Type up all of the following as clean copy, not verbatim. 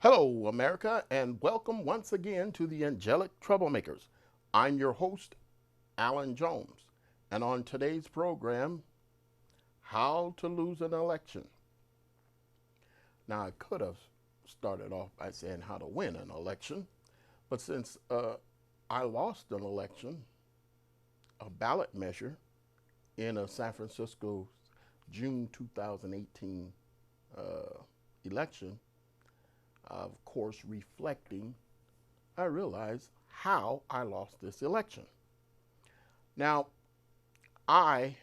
Hello, America, and welcome once again to the Angelic Troublemakers. I'm your host, Alan Jones, and on today's program, how to lose an election. Now, I could have started off by saying how to win an election, but since I lost an election, a ballot measure in a San Francisco June 2018 uh, election, of course, reflecting, I realized how I lost this election. Now, I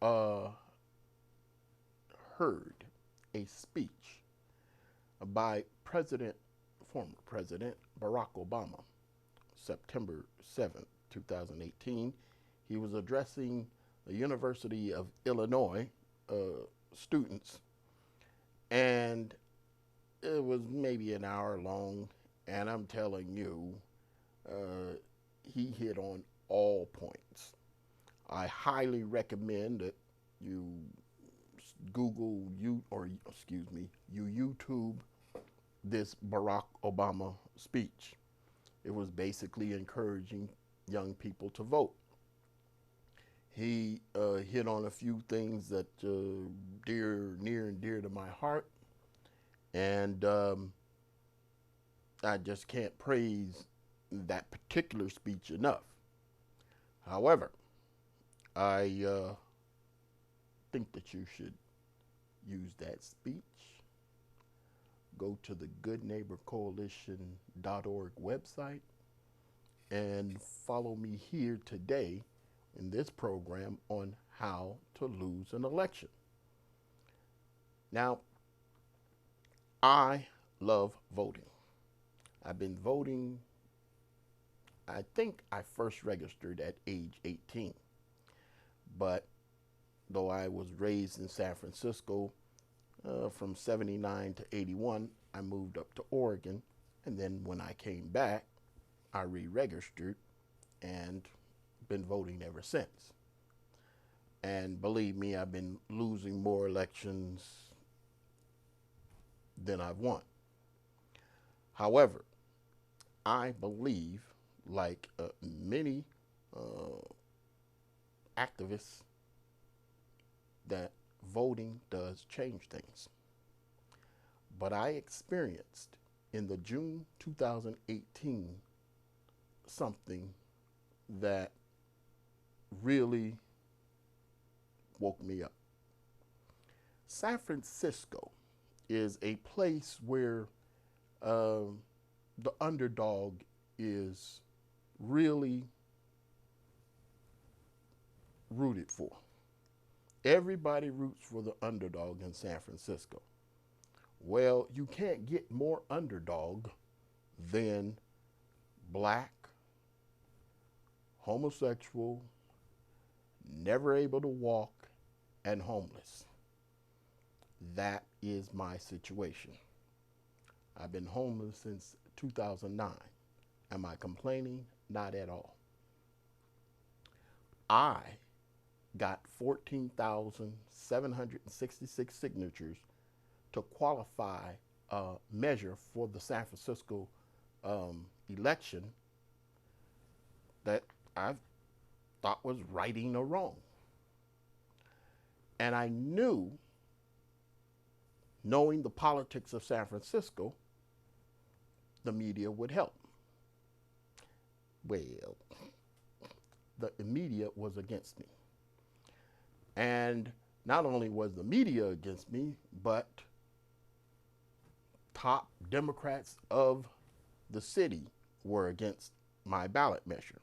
uh, heard a speech by former President Barack Obama, September 7th, 2018. He was addressing the University of Illinois students, and it was maybe an hour long, and I'm telling you, uh, he hit on all points. I highly recommend that you Google you or excuse me, you YouTube this Barack Obama speech. It was basically encouraging young people to vote. He hit on a few things that near and dear to my heart, and I just can't praise that particular speech enough. However, I think that you should use that speech. Go to the goodneighborcoalition.org website and follow me here today in this program on how to lose an election. Now, I love voting. I've been voting, I think I first registered at age 18, but though I was raised in San Francisco, from 79 to 81, I moved up to Oregon. And then when I came back, I re registered and been voting ever since. And believe me, I've been losing more elections than I've won. However, I believe, like many uh, activists, that voting does change things. But I experienced in the June 2018 something that really woke me up. San Francisco is a place where the underdog is really rooted for. Everybody roots for the underdog in San Francisco. Well, you can't get more underdog than black, homosexual, never able to walk, and homeless. That is my situation. I've been homeless since 2009. Am I complaining? Not at all. I got 14,766 signatures to qualify a measure for the San Francisco election that I thought was righting a wrong. And I knew, knowing the politics of San Francisco, the media would help. Well, the media was against me. And not only was the media against me, but top Democrats of the city were against my ballot measure.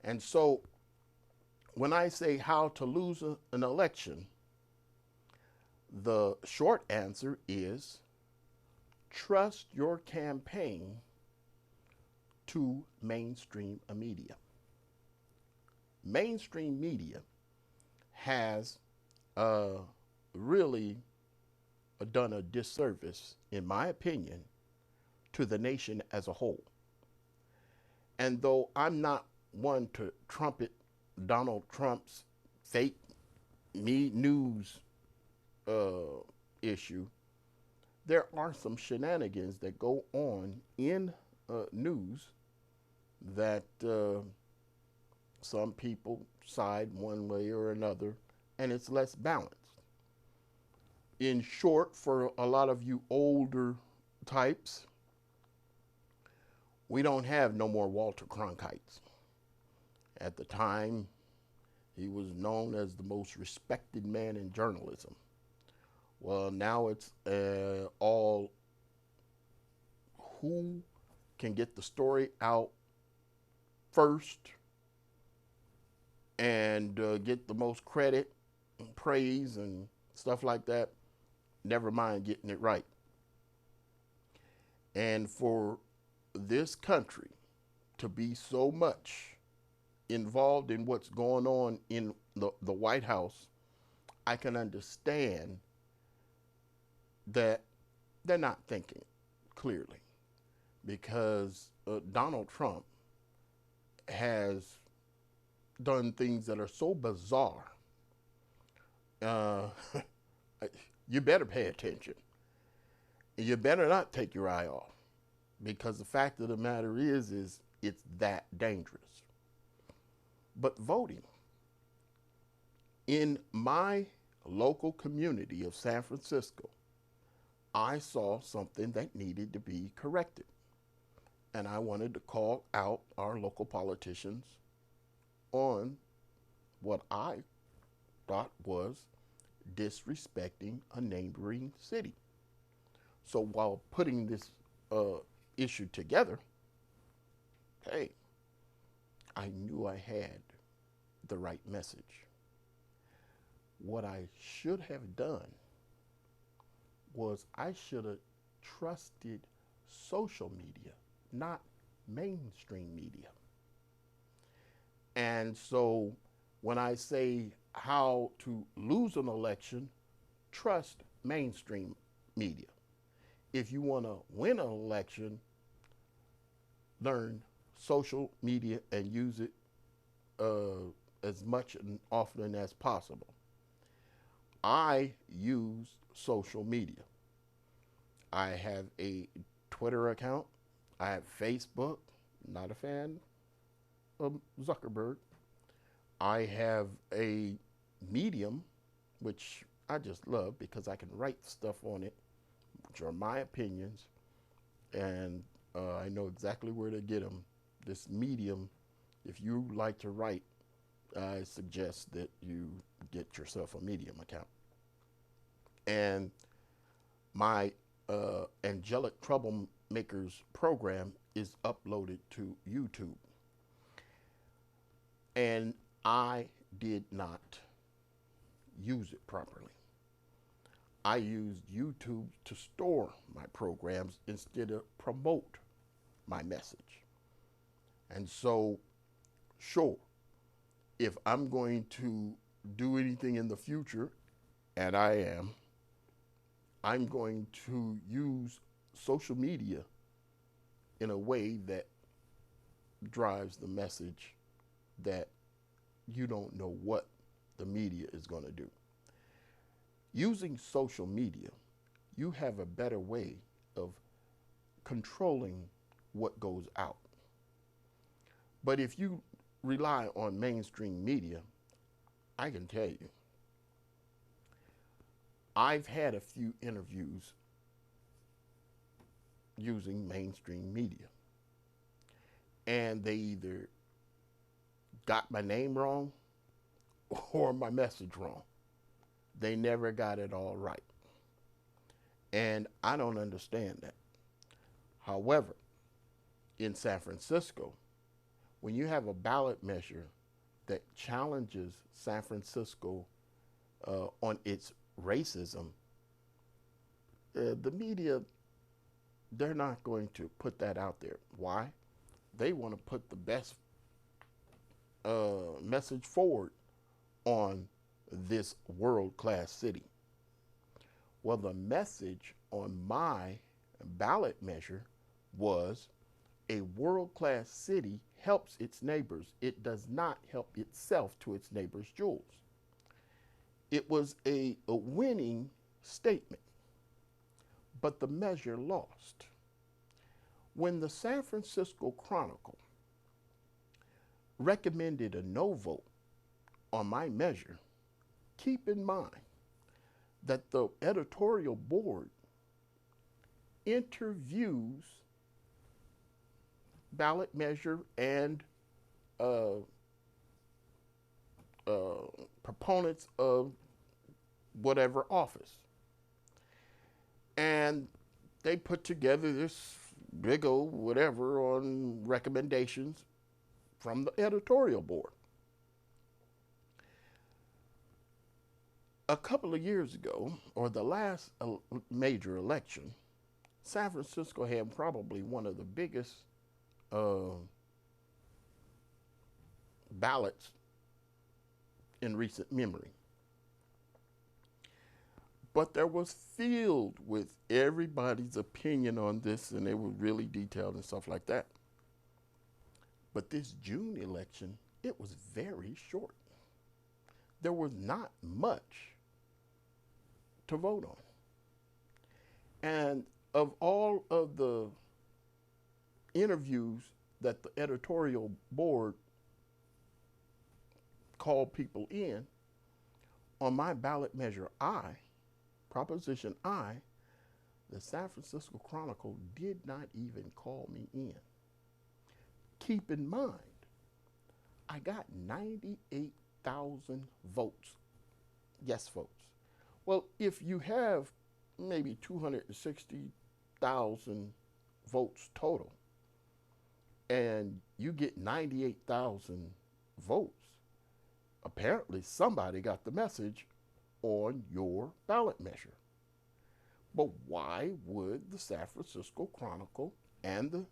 And so when I say how to lose an election, the short answer is trust your campaign to mainstream media. Mainstream media has really done a disservice, in my opinion, to the nation as a whole. And though I'm not one to trumpet Donald Trump's fake news issue, there are some shenanigans that go on in news that some people side one way or another, and it's less balanced. In short, for a lot of you older types, we don't have no more Walter Cronkite. At the time, he was known as the most respected man in journalism. Well, now it's all who can get the story out first and get the most credit and praise and stuff like that. Never mind getting it right. And for this country to be so much involved in what's going on in the White House, I can understand that they're not thinking clearly, because Donald Trump has done things that are so bizarre. You better pay attention. You better not take your eye off, because the fact of the matter is it's that dangerous. But voting in my local community of San Francisco, I saw something that needed to be corrected. And I wanted to call out our local politicians on what I thought was disrespecting a neighboring city. So while putting this issue together, hey, I knew I had the right message. What I should have done was I should have trusted social media, not mainstream media. And so when I say how to lose an election, trust mainstream media. If you want to win an election, learn social media and use it as much and often as possible. I use social media. I have a Twitter account. I have Facebook. Not a fan of Zuckerberg. I have a Medium, which I just love because I can write stuff on it, which are my opinions, and I know exactly where to get them. This Medium, if you like to write, I suggest that you get yourself a Medium account. And my Angelic Troublemakers program is uploaded to YouTube. And I did not use it properly. I used YouTube to store my programs instead of promote my message. And so, sure, if I'm going to do anything in the future, and I am, I'm going to use social media in a way that drives the message that you don't know what the media is going to do. Using social media, you have a better way of controlling what goes out. But if you rely on mainstream media, I can tell you, I've had a few interviews using mainstream media, and they either got my name wrong or my message wrong. They never got it all right. And I don't understand that. However, in San Francisco, when you have a ballot measure that challenges San Francisco on its racism, the media, they're not going to put that out there. Why? They want to put the best message forward on this world-class city. Well, the message on my ballot measure was a world-class city helps its neighbors. It does not help itself to its neighbors' jewels. It was a winning statement. but the measure lost. When the San Francisco Chronicle recommended a no vote on my measure, keep in mind that the editorial board interviews ballot measure and uh, proponents of whatever office. And they put together this big old whatever on recommendations from the editorial board. A couple of years ago, or the last major election, San Francisco had probably one of the biggest ballots in recent memory. But there was filled with everybody's opinion on this, and they were really detailed and stuff like that. But this June election, it was very short. There was not much to vote on. And of all of the interviews that the editorial board called people in, on my ballot measure I, Proposition I, the San Francisco Chronicle did not even call me in. Keep in mind, I got 98,000 votes, yes votes. Well, if you have maybe 260,000 votes total, and you get 98,000 votes, apparently somebody got the message on your ballot measure. But why would the San Francisco Chronicle and the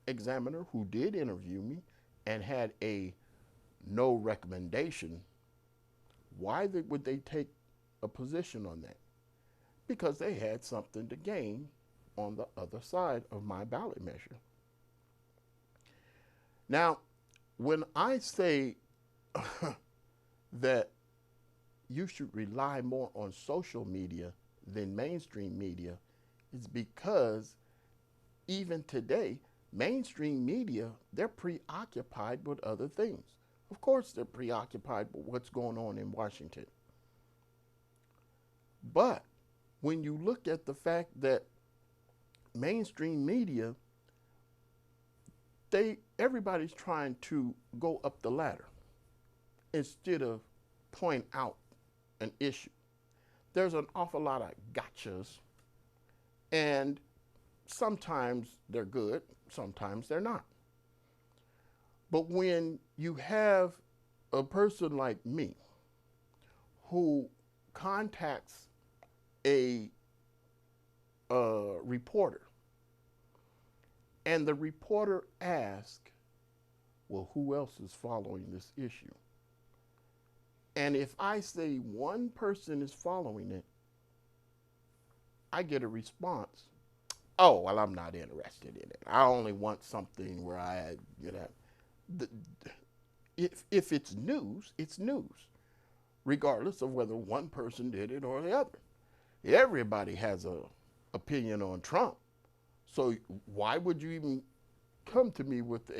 Examiner, who did interview me and had a no recommendation, why would they take a position on that? Because they had something to gain on the other side of my ballot measure. Now, when I say that you should rely more on social media than mainstream media, it's because even today, mainstream media, they're preoccupied with other things. Of course, they're preoccupied with what's going on in Washington. But when you look at the fact that mainstream media, everybody's trying to go up the ladder instead of point out an issue. There's an awful lot of gotchas, and sometimes they're good, sometimes they're not. But when you have a person like me who contacts a reporter, and the reporter asks, well, who else is following this issue? And if I say one person is following it, I get a response, oh, well, I'm not interested in it. I only want something where if it's news, it's news, regardless of whether one person did it or the other. Everybody has an opinion on Trump. So why would you even come to me with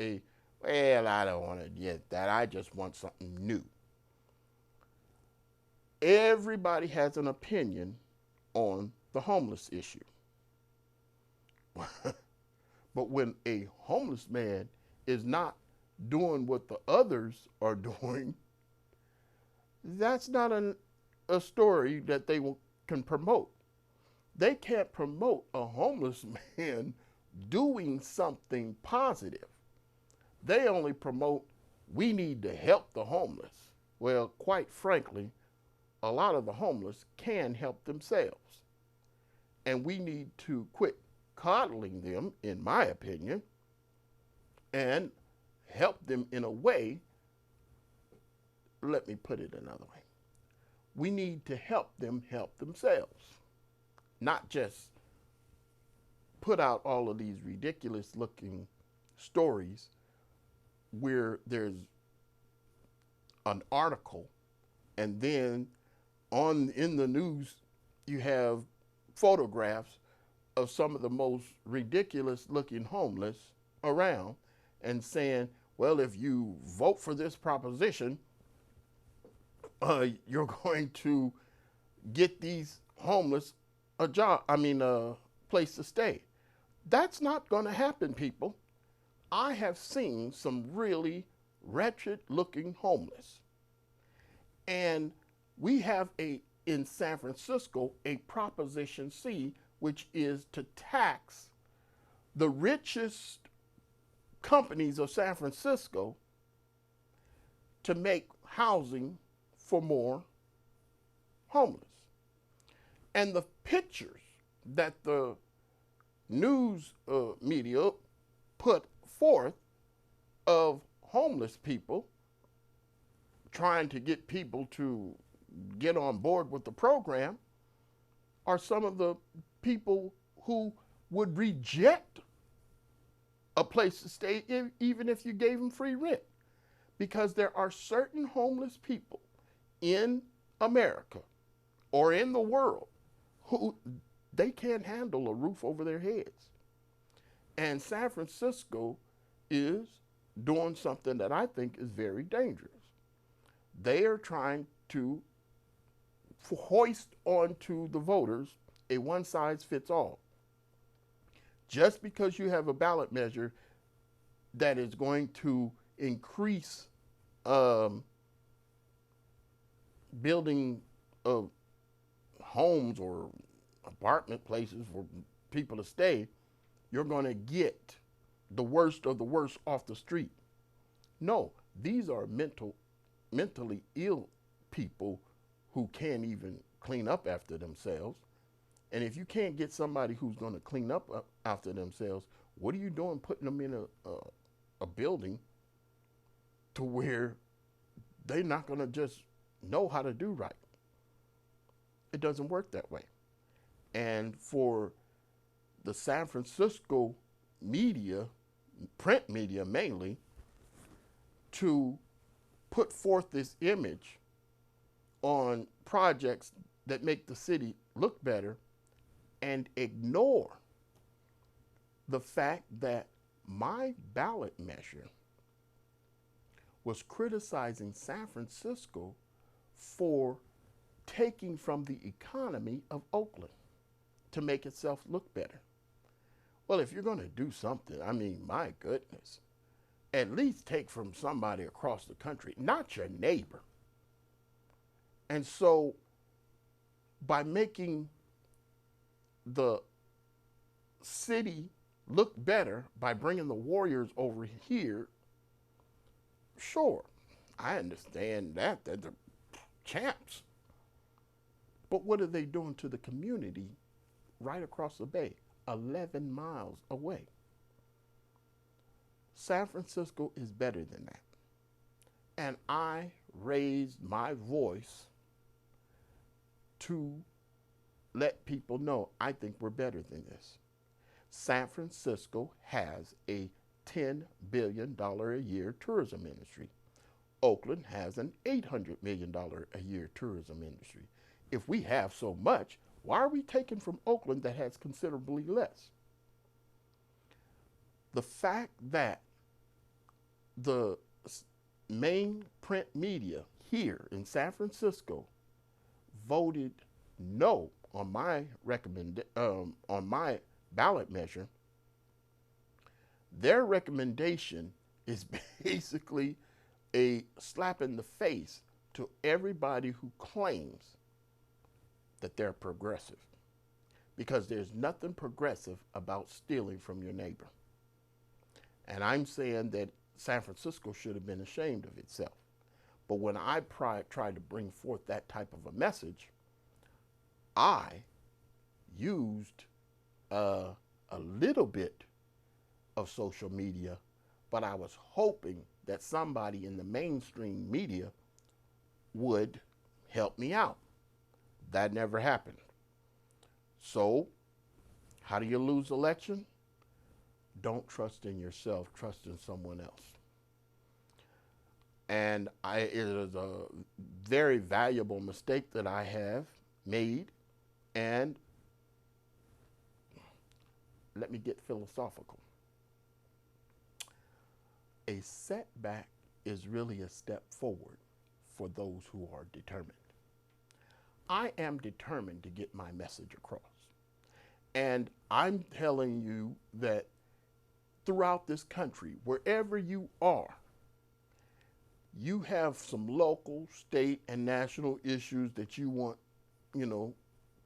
well, I don't want to get that. I just want something new. Everybody has an opinion on the homeless issue. But when a homeless man is not doing what the others are doing, that's not a story that they can promote. They can't promote a homeless man doing something positive. They only promote, we need to help the homeless. Well, quite frankly, a lot of the homeless can help themselves. And we need to quit coddling them, in my opinion, and help them in a way. Let me put it another way. We need to help them help themselves, not just put out all of these ridiculous looking stories where there's an article and then in the news you have photographs of some of the most ridiculous looking homeless around and saying, well, if you vote for this proposition, you're going to get these homeless a job, a place to stay. That's not going to happen, people. I have seen some really wretched looking homeless. And we have in San Francisco a Proposition C, which is to tax the richest companies of San Francisco to make housing for more homeless. And the pictures that the news media put forth of homeless people trying to get people to get on board with the program are some of the people who would reject a place to stay even if you gave them free rent. Because there are certain homeless people in America or in the world who they can't handle a roof over their heads. And San Francisco is doing something that I think is very dangerous. They are trying to hoist onto the voters a one-size-fits-all. Just because you have a ballot measure that is going to increase building of homes or apartment places for people to stay, you're going to get the worst of the worst off the street. No, these are mentally ill people who can't even clean up after themselves. And if you can't get somebody who's going to clean up after themselves, what are you doing putting them in a building to where they're not going to just know how to do right? It doesn't work that way. And for the San Francisco media, print media mainly, to put forth this image on projects that make the city look better and ignore the fact that my ballot measure was criticizing San Francisco for taking from the economy of Oakland to make itself look better. Well, if you're going to do something, my goodness, at least take from somebody across the country, not your neighbor. And so by making the city look better by bringing the Warriors over here, sure, I understand that they're the champs. But what are they doing to the community right across the bay, 11 miles away? San Francisco is better than that. And I raised my voice to let people know I think we're better than this. San Francisco has a $10 billion a year tourism industry. Oakland has an $800 million a year tourism industry. If we have so much, why are we taking from Oakland that has considerably less? The fact that the main print media here in San Francisco voted no on my on my ballot measure, their recommendation is basically a slap in the face to everybody who claims that they're progressive, because there's nothing progressive about stealing from your neighbor. And I'm saying that San Francisco should have been ashamed of itself. But when I tried to bring forth that type of a message, I used a little bit of social media, but I was hoping that somebody in the mainstream media would help me out. That never happened. So, how do you lose election? Don't trust in yourself, trust in someone else. And it is a very valuable mistake that I have made, and let me get philosophical. A setback is really a step forward for those who are determined. I am determined to get my message across. And I'm telling you that throughout this country, wherever you are, you have some local, state, and national issues that you want, you know,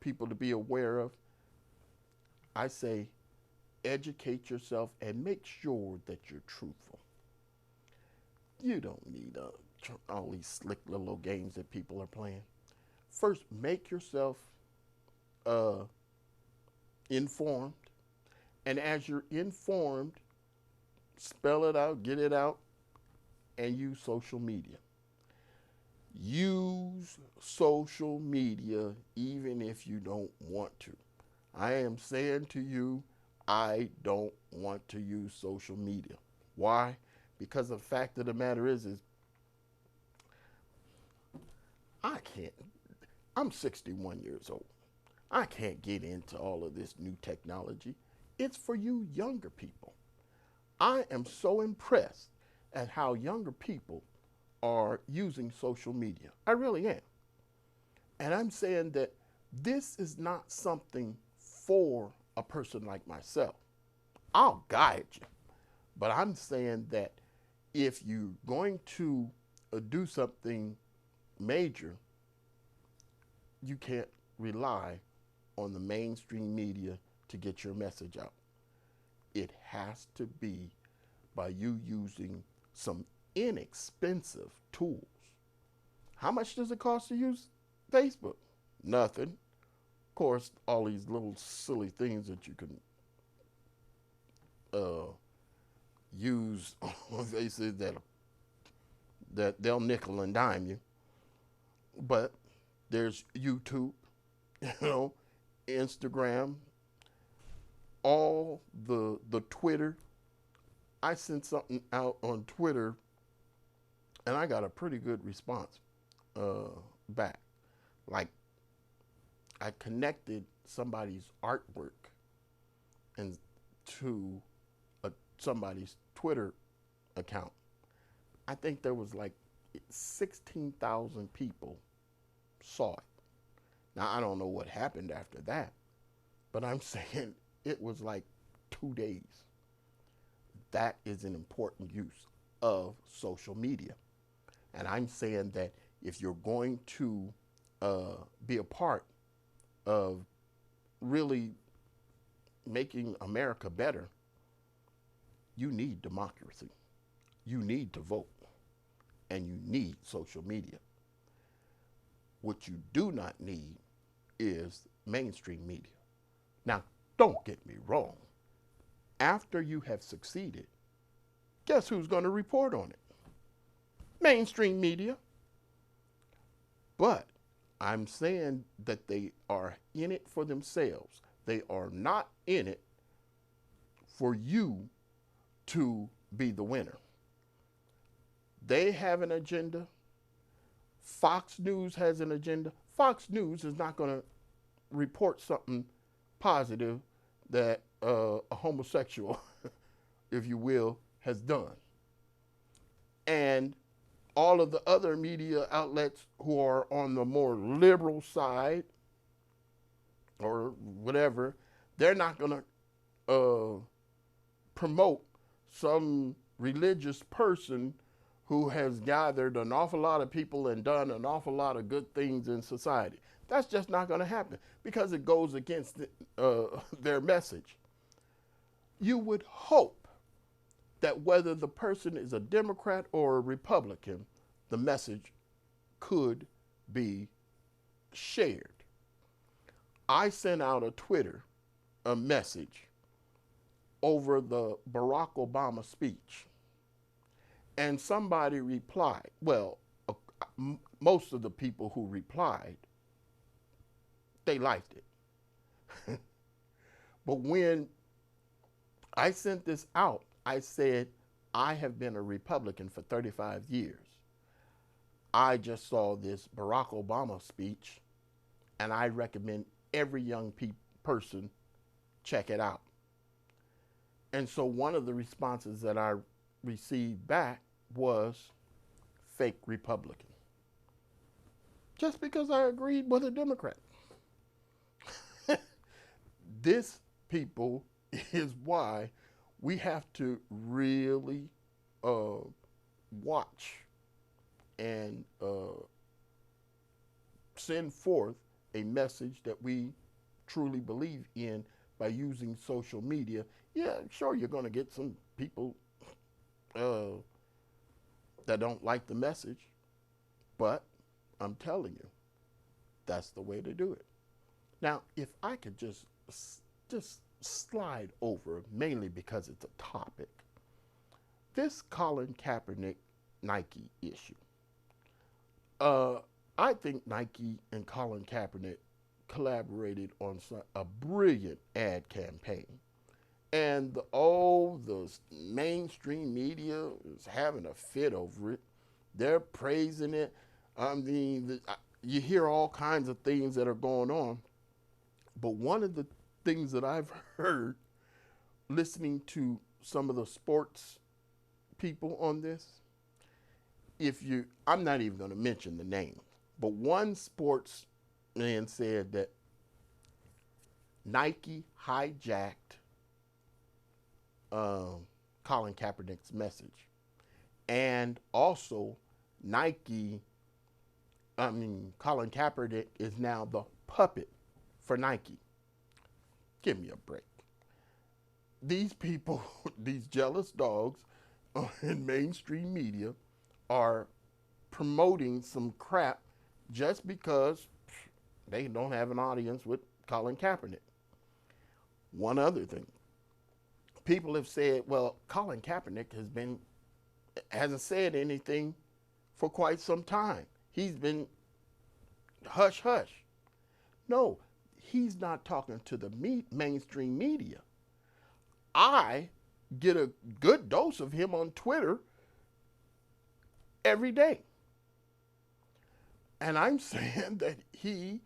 people to be aware of. I say educate yourself and make sure that you're truthful. You don't need all these slick little games that people are playing. First, make yourself uh, informed. And as you're informed, spell it out, get it out, and use social media. Use social media even if you don't want to. I am saying to you, I don't want to use social media. Why? Because the fact of the matter is I can't. I'm 61 years old. I can't get into all of this new technology. It's for you younger people. I am so impressed at how younger people are using social media. I really am. And I'm saying that this is not something for a person like myself. I'll guide you. But I'm saying that if you're going to do something major, you can't rely on the mainstream media to get your message out. It has to be by you using some inexpensive tools. How much does it cost to use Facebook? Nothing. Of course, all these little silly things that you can use on Facebook that they'll nickel and dime you. But there's YouTube, you know, Instagram, all the Twitter. I sent something out on Twitter, and I got a pretty good response back. Like, I connected somebody's artwork and to somebody's Twitter account. I think there was like 16,000 people saw it. Now, I don't know what happened after that, but I'm saying it was like 2 days. That is an important use of social media. And I'm saying that if you're going to be a part of really making America better, you need democracy. You need to vote. And you need social media. What you do not need is mainstream media. Now, don't get me wrong. After you have succeeded, guess who's going to report on it? Mainstream media. But I'm saying that they are in it for themselves. They are not in it for you to be the winner. They have an agenda. Fox News has an agenda. Fox News is not going to report something positive that a homosexual, if you will, has done. And all of the other media outlets who are on the more liberal side or whatever, they're not going to promote some religious person who has gathered an awful lot of people and done an awful lot of good things in society. That's just not going to happen because it goes against their message. You would hope that whether the person is a Democrat or a Republican, the message could be shared. I sent out a message over the Barack Obama speech, and somebody replied. Well, most of the people who replied, they liked it. But when I sent this out, I said, I have been a Republican for 35 years. I just saw this Barack Obama speech, and I recommend every young person check it out. And so one of the responses that I received back was fake Republican. Just because I agreed with a Democrat. This, people, is why we have to really watch and send forth a message that we truly believe in by using social media. Yeah, sure, you're going to get some people that don't like the message, but I'm telling you, that's the way to do it. Now, if I could just slide over, mainly because it's a topic, this Colin Kaepernick Nike issue. I think Nike and Colin Kaepernick collaborated on a brilliant ad campaign. And the mainstream media is having a fit over it. They're praising it. I mean, you hear all kinds of things that are going on. But one of the things that I've heard listening to some of the sports people on this, I'm not even going to mention the name, but one sportsman said that Nike hijacked Colin Kaepernick's message. And also, Colin Kaepernick is now the puppet for Nike. Give me a break. These people, these jealous dogs in mainstream media are promoting some crap just because they don't have an audience with Colin Kaepernick. One other thing. People have said, well, Colin Kaepernick hasn't said anything for quite some time. He's been hush hush. No, he's not talking to the mainstream media. I get a good dose of him on Twitter every day. And I'm saying that he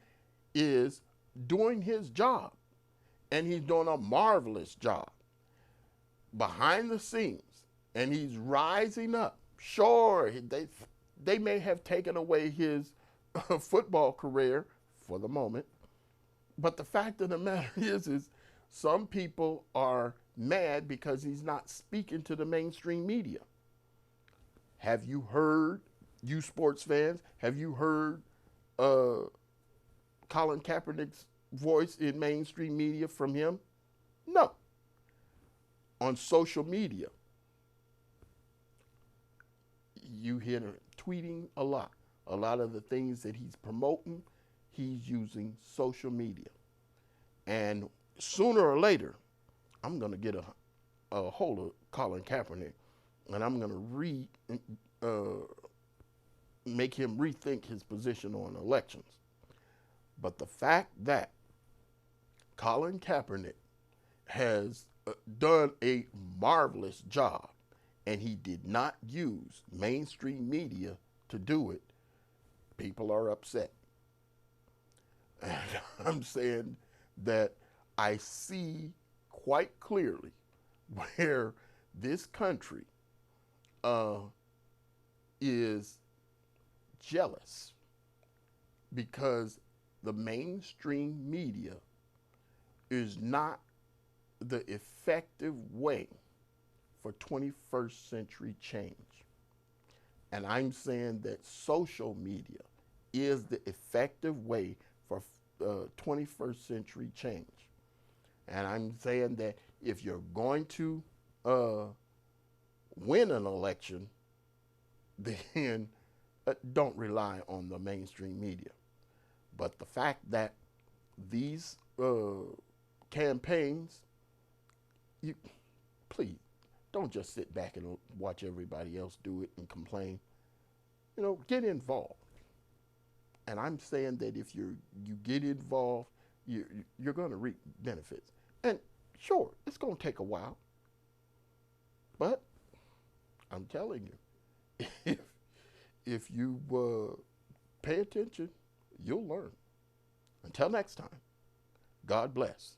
is doing his job, and he's doing a marvelous job behind the scenes, and he's rising up. Sure, they may have taken away his football career for the moment, but the fact of the matter is some people are mad because he's not speaking to the mainstream media. Have you heard, you sports fans, have you heard Colin Kaepernick's voice in mainstream media from him? No. On social media, you hear him tweeting a lot. A lot of the things that he's promoting, he's using social media. And sooner or later, I'm going to get a hold of Colin Kaepernick, and I'm going to make him rethink his position on elections. But the fact that Colin Kaepernick has done a marvelous job, and he did not use mainstream media to do it, people are upset. And I'm saying that I see quite clearly where this country is jealous because the mainstream media is not the effective way for 21st century change. And I'm saying that social media is the effective way for 21st century change. And I'm saying that if you're going to win an election, then don't rely on the mainstream media. But the fact that these campaigns, please, don't just sit back and watch everybody else do it and complain. Get involved. And I'm saying that if you get involved, you're going to reap benefits. And sure, it's going to take a while. But I'm telling you, if you pay attention, you'll learn. Until next time, God bless.